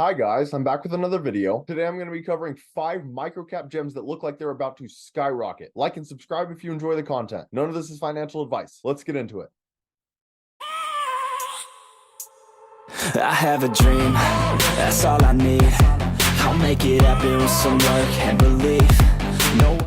Hi guys, I'm back with another video. Today I'm going to be covering 5 microcap gems that look like they're about to skyrocket. Like and subscribe if you enjoy the content. None of this is financial advice. Let's get into it. I have a dream, that's all I need. I'll make it happen with some work and belief.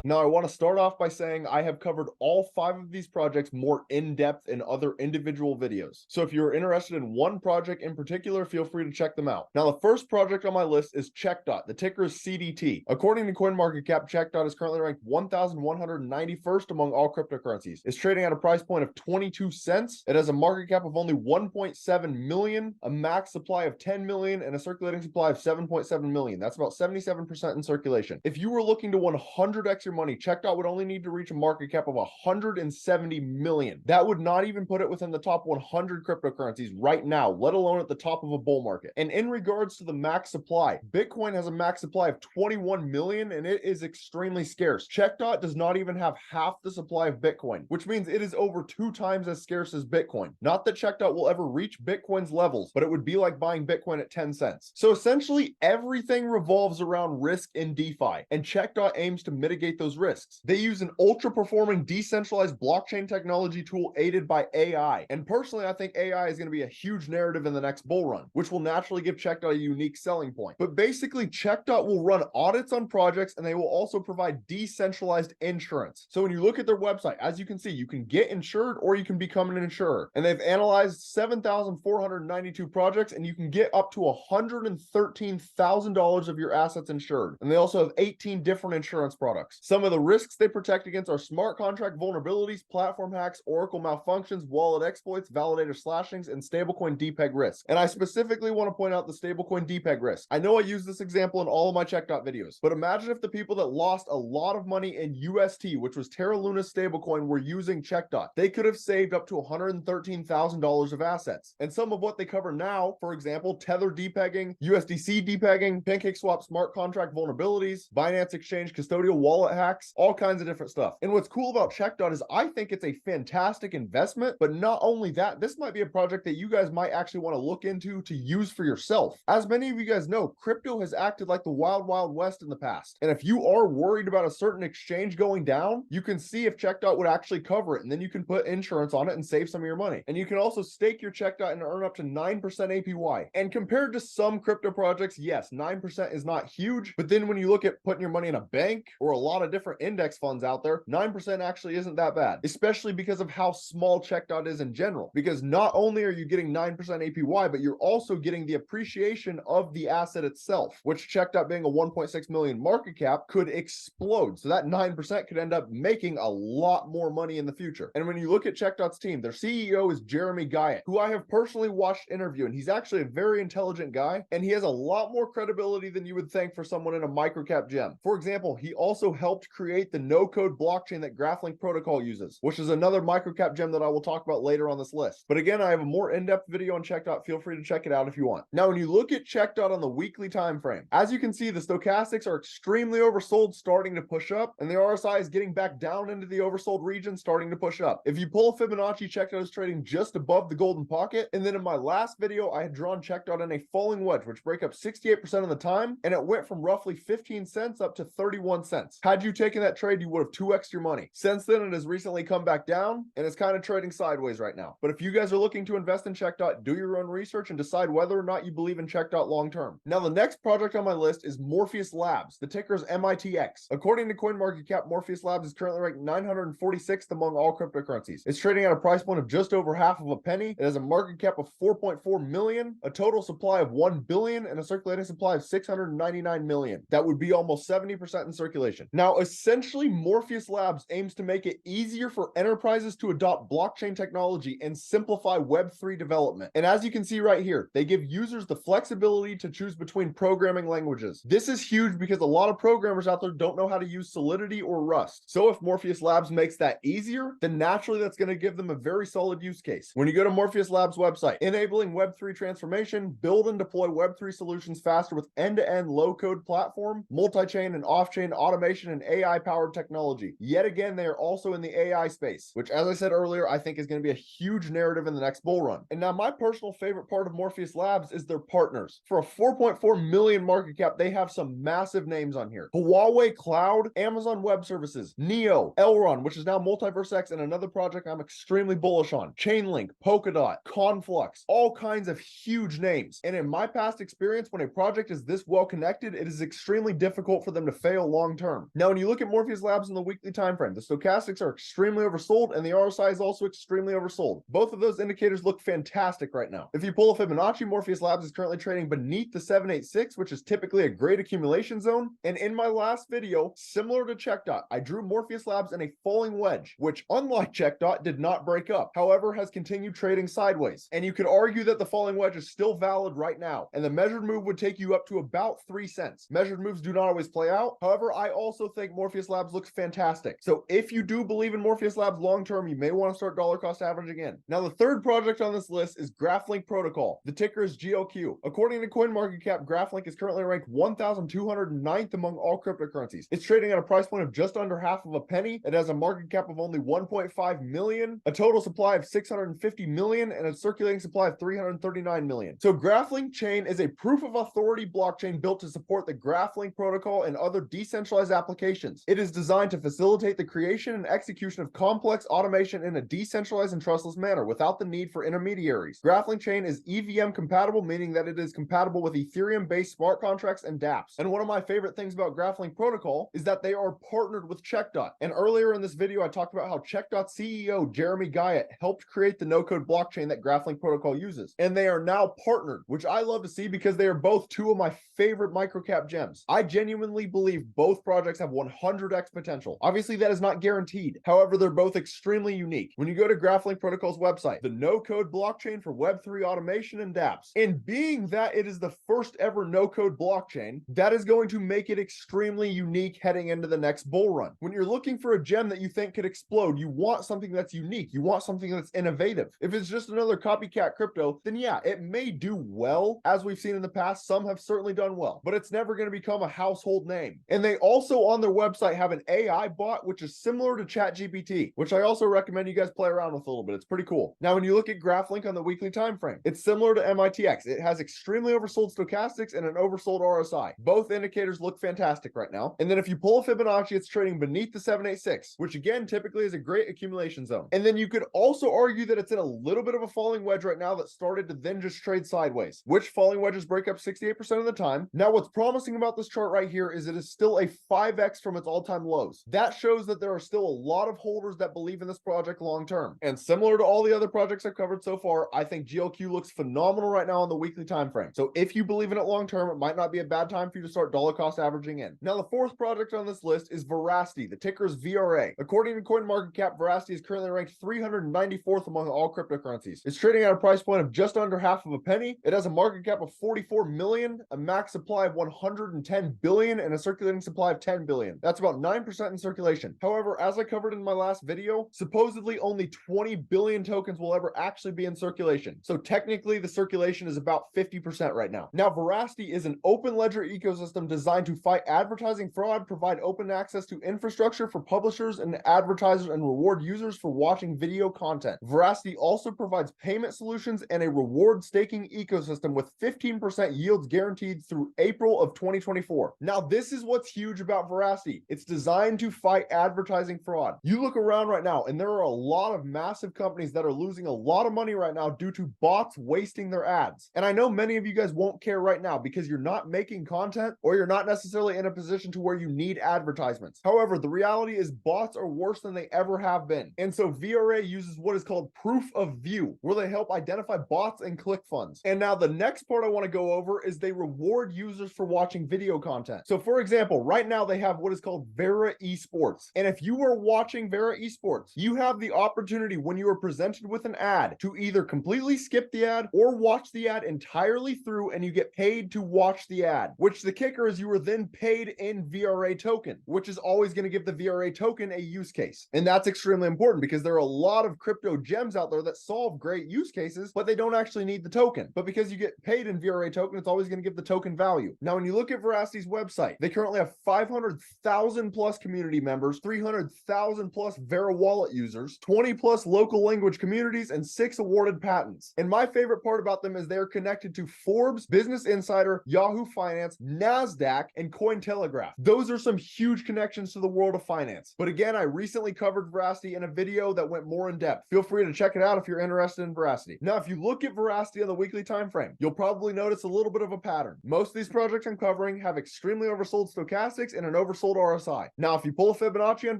Now I want to start off by saying I have covered all 5 of these projects more in depth in other individual videos. So if you're interested in one project in particular, feel free to check them out. Now the first project on my list is CheckDot. The ticker is CDT. According to CoinMarketCap, CheckDot is currently ranked 1,191st among all cryptocurrencies. It's trading at a price point of 22 cents. It has a market cap of only 1.7 million, a max supply of 10 million, and a circulating supply of 7.7 million. That's about 77% in circulation. If you were looking to 100x your money, CheckDot would only need to reach a market cap of 170 million. That would not even put it within the top 100 cryptocurrencies right now, let alone at the top of a bull market. And in regards to the max supply, Bitcoin has a max supply of 21 million and it is extremely scarce. CheckDot does not even have half the supply of Bitcoin, which means it is over 2 times as scarce as Bitcoin. Not that CheckDot will ever reach Bitcoin's levels, but it would be like buying Bitcoin at 10 cents. So essentially everything revolves around risk in DeFi, and CheckDot aims to mitigate those risks. They use an ultra-performing decentralized blockchain technology tool aided by AI. And personally, I think AI is going to be a huge narrative in the next bull run, which will naturally give CheckDot a unique selling point. But basically, CheckDot will run audits on projects and they will also provide decentralized insurance. So when you look at their website, as you can see, you can get insured or you can become an insurer. And they've analyzed 7,492 projects and you can get up to $113,000 of your assets insured. And they also have 18 different insurance products. Some of the risks they protect against are smart contract vulnerabilities, platform hacks, Oracle malfunctions, wallet exploits, validator slashings, and stablecoin depeg risk. And I specifically want to point out the stablecoin depeg risk. I know I use this example in all of my CheckDot videos, but imagine if the people that lost a lot of money in UST, which was Terra Luna's stablecoin, were using CheckDot. They could have saved up to $113,000 of assets. And some of what they cover now, for example, Tether depegging, USDC depegging, PancakeSwap smart contract vulnerabilities, Binance Exchange custodial wallet hacks, all kinds of different stuff. And what's cool about CheckDot is I think it's a fantastic investment, but not only that, this might be a project that you guys might actually want to look into to use for yourself. As many of you guys know, crypto has acted like the wild, wild west in the past. And if you are worried about a certain exchange going down, you can see if CheckDot would actually cover it, and then you can put insurance on it and save some of your money. And you can also stake your CheckDot and earn up to 9% APY. And compared to some crypto projects, yes, 9% is not huge, but then when you look at putting your money in a bank or a lot of different index funds out there, 9% actually isn't that bad, especially because of how small CheckDot is in general. Because not only are you getting 9% APY, but you're also getting the appreciation of the asset itself, which CheckDot being a 1.6 million market cap could explode. So that 9% could end up making a lot more money in the future. And when you look at CheckDot's team, their CEO is Jeremy Guyett, who I have personally watched interview, and he's actually a very intelligent guy, and he has a lot more credibility than you would think for someone in a microcap gem. For example, he also helped create the no-code blockchain that Graphlinq protocol uses, which is another microcap gem that I will talk about later on this list. But again, I have a more in-depth video on CheckDot. Feel free to check it out if you want. Now, when you look at CheckDot on the weekly time frame, as you can see, the stochastics are extremely oversold, starting to push up, and the RSI is getting back down into the oversold region, starting to push up. If you pull a Fibonacci, CheckDot is trading just above the golden pocket. And then in my last video, I had drawn CheckDot in a falling wedge, which break up 68% of the time, and it went from roughly 15 cents up to 31 cents. Had you taken that trade, you would have 2x your money. Since then, it has recently come back down and it's kind of trading sideways right now. But if you guys are looking to invest in CheckDot, do your own research and decide whether or not you believe in CheckDot long term. Now, the next project on my list is Morpheus Labs. The ticker is MITX. According to CoinMarketCap, Morpheus Labs is currently ranked 946th among all cryptocurrencies. It's trading at a price point of just over half of a penny. It has a market cap of 4.4 million, a total supply of 1 billion, and a circulating supply of 699 million. That would be almost 70% in circulation. Now, essentially, Morpheus Labs aims to make it easier for enterprises to adopt blockchain technology and simplify Web3 development. And as you can see right here, they give users the flexibility to choose between programming languages. This is huge because a lot of programmers out there don't know how to use Solidity or Rust. So if Morpheus Labs makes that easier, then naturally that's going to give them a very solid use case. When you go to Morpheus Labs website, enabling Web3 transformation, build and deploy Web3 solutions faster with end-to-end low-code platform, multi-chain and off-chain automation automation and AI powered technology. Yet again, they are also in the AI space, which, as I said earlier, I think is going to be a huge narrative in the next bull run. And now my personal favorite part of Morpheus Labs is their partners. For a 4.4 million market cap, they have some massive names on here. Huawei Cloud, Amazon Web Services, Neo, Elrond, which is now MultiversX, and another project I'm extremely bullish on, Chainlink, Polkadot, Conflux, all kinds of huge names. And in my past experience, when a project is this well connected, it is extremely difficult for them to fail long term. Now, when you look at Morpheus Labs in the weekly time frame, the stochastics are extremely oversold and the RSI is also extremely oversold. Both of those indicators look fantastic right now. If you pull a Fibonacci, Morpheus Labs is currently trading beneath the 786, which is typically a great accumulation zone. And in my last video, similar to CheckDot, I drew Morpheus Labs in a falling wedge, which unlike CheckDot did not break up, however has continued trading sideways. And you could argue that the falling wedge is still valid right now, and the measured move would take you up to about 3 cents. Measured moves do not always play out. However, I also think Morpheus Labs looks fantastic. So if you do believe in Morpheus Labs long term, you may want to start dollar cost averaging in. Now, the third project on this list is Graphlink Protocol. The ticker is GLQ. According to CoinMarketCap, Graphlink is currently ranked 1,209th among all cryptocurrencies. It's trading at a price point of just under half of a penny. It has a market cap of only 1.5 million, a total supply of 650 million, and a circulating supply of 339 million. So Graphlink chain is a proof of authority blockchain built to support the Graphlink protocol and other decentralized applications. It is designed to facilitate the creation and execution of complex automation in a decentralized and trustless manner without the need for intermediaries. Graphlink chain is EVM compatible, meaning that it is compatible with Ethereum-based smart contracts and dApps. And one of my favorite things about Graphlink protocol is that they are partnered with CheckDot. And earlier in this video, I talked about how CheckDot CEO Jeremy Guyett helped create the no-code blockchain that Graphlink protocol uses. And they are now partnered, which I love to see because they are both two of my favorite microcap gems. I genuinely believe both projects have 100x potential. Obviously, that is not guaranteed. However, they're both extremely unique. When you go to Graphlink Protocol's website, the no-code blockchain for Web3 automation and dApps, and being that it is the first ever no-code blockchain, that is going to make it extremely unique heading into the next bull run. When you're looking for a gem that you think could explode, you want something that's unique. You want something that's innovative. If it's just another copycat crypto, then yeah, it may do well. As we've seen in the past, some have certainly done well, but it's never going to become a household name. And they also on their website have an AI bot, which is similar to ChatGPT, which I also recommend you guys play around with a little bit. It's pretty cool. Now, when you look at Graphlink on the weekly time frame, it's similar to MITX. It has extremely oversold stochastics and an oversold RSI. Both indicators look fantastic right now. And then if you pull a Fibonacci, it's trading beneath the 786, which again, typically is a great accumulation zone. And then you could also argue that it's in a little bit of a falling wedge right now that started to then just trade sideways, which falling wedges break up 68% of the time. Now, what's promising about this chart right here is it is still a 5x from its all-time lows. That shows that there are still a lot of holders that believe in this project long term. And similar to all the other projects I've covered so far, I think GLQ looks phenomenal right now on the weekly time frame. So if you believe in it long term, it might not be a bad time for you to start dollar cost averaging in. Now, the fourth project on this list is Verasity. The ticker is VRA. According to CoinMarketCap, Verasity is currently ranked 394th among all cryptocurrencies. It's trading at a price point of just under half of a penny. It has a market cap of 44 million, a max supply of 110 billion, and a circulating supply of 10 billion. That's about 9% in circulation. However, as I covered in my last video, supposedly only 20 billion tokens will ever actually be in circulation. So technically, the circulation is about 50% right now. Now, Veracity is an open ledger ecosystem designed to fight advertising fraud, provide open access to infrastructure for publishers and advertisers, and reward users for watching video content. Veracity also provides payment solutions and a reward staking ecosystem with 15% yields guaranteed through April of 2024. Now, this is what's huge about Veracity. It's designed to fight advertising fraud. You look around right now, and there are a lot of massive companies that are losing a lot of money right now due to bots wasting their ads. And I know many of you guys won't care right now because you're not making content or you're not necessarily in a position to where you need advertisements. However, the reality is bots are worse than they ever have been. And so VRA uses what is called proof of view, where they help identify bots and click funds. And now the next part I want to go over is they reward users for watching video content. So for example, right now they have what is called Vera Esports. And if you are watching Vera Esports, you have the opportunity when you are presented with an ad to either completely skip the ad or watch the ad entirely through, and you get paid to watch the ad, which the kicker is you are then paid in VRA token, which is always going to give the VRA token a use case. And that's extremely important because there are a lot of crypto gems out there that solve great use cases, but they don't actually need the token. But because you get paid in VRA token, it's always going to give the token value. Now, when you look at Veracity's website, they currently have 500,000 plus community members, 300,000 plus Vera wallet users, 20 plus local language communities, and 6 awarded patents. And my favorite part about them is they're connected to Forbes, Business Insider, Yahoo Finance, NASDAQ, and Cointelegraph. Those are some huge connections to the world of finance. But again, I recently covered Veracity in a video that went more in depth. Feel free to check it out if you're interested in Veracity. Now, if you look at Veracity on the weekly time frame, you'll probably notice a little bit of a pattern. Most of these projects I'm covering have extremely oversold stochastics and an oversold RSI. Now, if you pull a Fibonacci on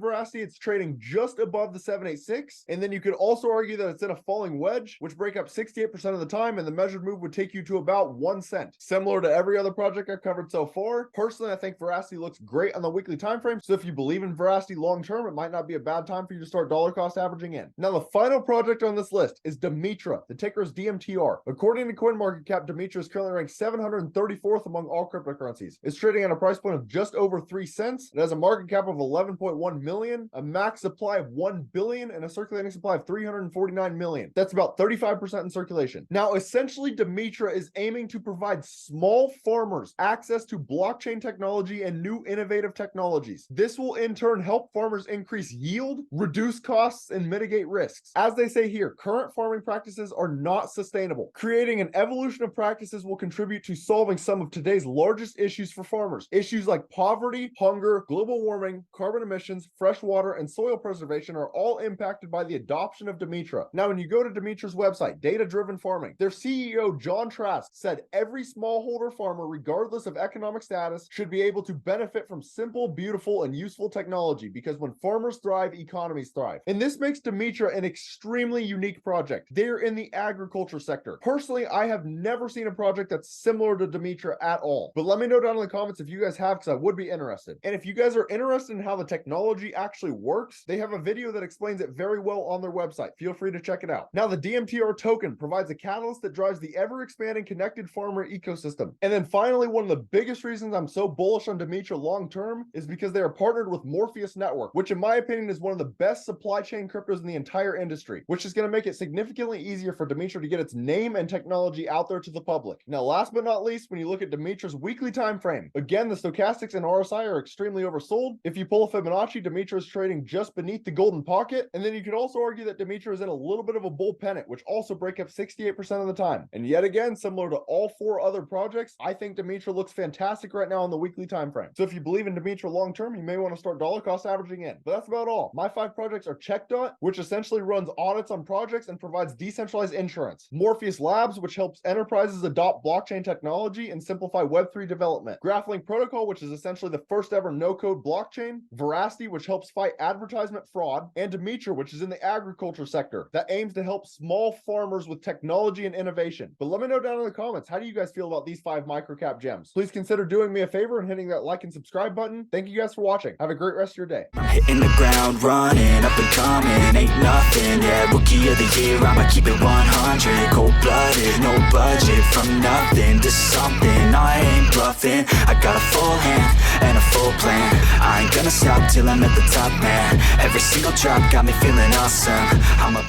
Veracity, it's trading just above the 786, and then you could also argue that it's in a falling wedge, which break up 68% of the time, and the measured move would take you to about 1 cent. Similar to every other project I've covered so far, personally, I think Veracity looks great on the weekly time frame, so if you believe in Veracity long term, it might not be a bad time for you to start dollar cost averaging in. Now, the final project on this list is Dimitra. The ticker is DMTR. According to CoinMarketCap, Dimitra is currently ranked 734th among all cryptocurrencies. It's trading at a price point of just over 3 cents. It has a market cap of 11.1 million, a max supply of 1 billion, and a circulating supply of 349 million. That's about 35% in circulation. Now, essentially, Dimitra is aiming to provide small farmers access to blockchain technology and new innovative technologies. This will in turn help farmers increase yield, reduce costs, and mitigate risks. As they say here, current farming practices are not sustainable. Creating an evolution of practices will contribute to solving some of today's largest issues for farmers. Issues like poverty, hunger, global warming, carbon emissions, fresh water, and soil preservation are all impacted by the adoption of Dimitra. Now, when you go to Dimitra's website, Data Driven Farming, their CEO, John Trask, said every smallholder farmer, regardless of economic status, should be able to benefit from simple, beautiful, and useful technology, because when farmers thrive, economies thrive. And this makes Dimitra an extremely unique project. They're in the agriculture sector. Personally, I have never seen a project that's similar to Dimitra at all. But let me know down in the comments if you guys have, because I would be interested. And if you guys are interested in how the technology actually works, they have a video that explains it very well on their website. Feel free to check it out. Now, the DMTR token provides a catalyst that drives the ever-expanding connected farmer ecosystem. And then finally, one of the biggest reasons I'm so bullish on Dimitra long-term is because they are partnered with Morpheus Network, which in my opinion is one of the best supply chain cryptos in the entire industry, which is going to make it significantly easier for Dimitra to get its name and technology out there to the public. Now, last but not least, when you look at Dimitra's weekly time frame, again, the stochastics and RSI are extremely oversold. If you pull a Fibonacci, Dimitra is trading just beneath the golden pocket, and then you could also argue that Dimitra is in a little bit of a bull pennant, which also break up 68% of the time. And yet again, similar to all 4 other projects, I think Dimitra looks fantastic right now on the weekly time frame. So if you believe in Dimitra long term, you may want to start dollar cost averaging in. But that's about all. My 5 projects are CheckDot, which essentially runs audits on projects and provides decentralized insurance; Morpheus Labs, which helps enterprises adopt blockchain technology and simplify Web3 development; Graphlink Protocol, which is essentially the first ever no-code blockchain; Verasity, which helps fight advertisement fraud; and Dimitra, which is in the agriculture sector that aims to help small farmers with technology and innovation. But let me know down in the comments, how do you guys feel about these 5 microcap gems? Please consider doing me a favor and hitting that like and subscribe button. Thank you guys for watching. Have a great rest of your day. I'm hitting the ground running, up and coming, ain't nothing, yeah, rookie of the year, I'ma keep it 100, cold-blooded, no budget, from nothing to something, I ain't bluffing, I got a full hand, and a full plan, I ain't gonna stop till I'm at the top, man, every single drop got me feeling awesome, I'm a